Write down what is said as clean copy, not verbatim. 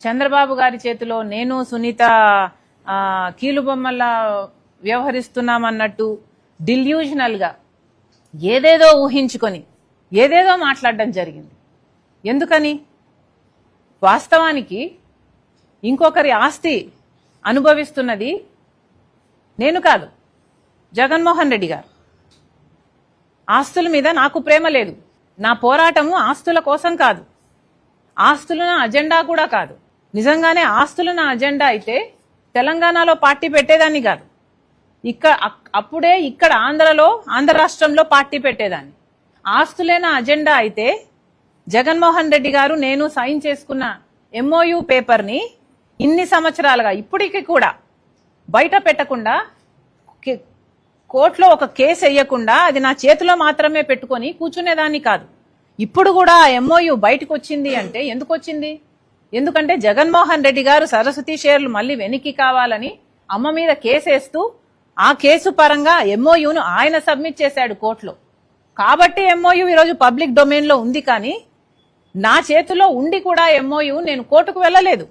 చంద్రబాబు గారి చేతిలో నేను సునీత కీలుబొమ్మల్లా వ్యవహరిస్తున్నామన్నట్టు డిల్యూజనల్ గా ఏదేదో ఊహించుకొని ఏదేదో మాట్లాడడం జరిగింది. ఎందుకని? వాస్తవానికి ఇంకొకరి ఆస్తి అనుభవిస్తున్నది నేను కాదు, జగన్మోహన్ రెడ్డి గారు. ఆస్తుల మీద నాకు ప్రేమ లేదు. నా పోరాటము ఆస్తుల కోసం కాదు, ఆస్తులు నా అజెండా కూడా కాదు. నిజంగానే ఆస్తులు నా అజెండా అయితే తెలంగాణలో పార్టీ పెట్టేదాన్ని కాదు, అప్పుడే ఇక్కడ ఆంధ్ర రాష్ట్రంలో పార్టీ పెట్టేదాన్ని. ఆస్తులే నా అజెండా అయితే జగన్మోహన్ రెడ్డి గారు నేను సైన్ చేసుకున్న MOU పేపర్ని ఇన్ని సంవత్సరాలుగా ఇప్పటికీ కూడా బయట పెట్టకుండా, కోర్టులో ఒక కేసు వేయకుండా అది నా చేతిలో మాత్రమే పెట్టుకొని కూర్చునేదాన్ని కాదు. ఇప్పుడు కూడా ఆ MOU బయటకు వచ్చింది అంటే ఎందుకు వచ్చింది? ఎందుకంటే జగన్మోహన్ రెడ్డి గారు సరస్వతి షేర్లు మళ్ళీ వెనక్కి కావాలని అమ్మ మీద కేసేస్తూ ఆ కేసు పరంగా MOUను ఆయన సబ్మిట్ చేశాడు కోర్టులో. కాబట్టి MOU ఈరోజు పబ్లిక్ డొమైన్ లో ఉంది. కానీ నా చేతిలో ఉండి కూడా MOU నేను కోర్టుకు వెళ్ళలేదు.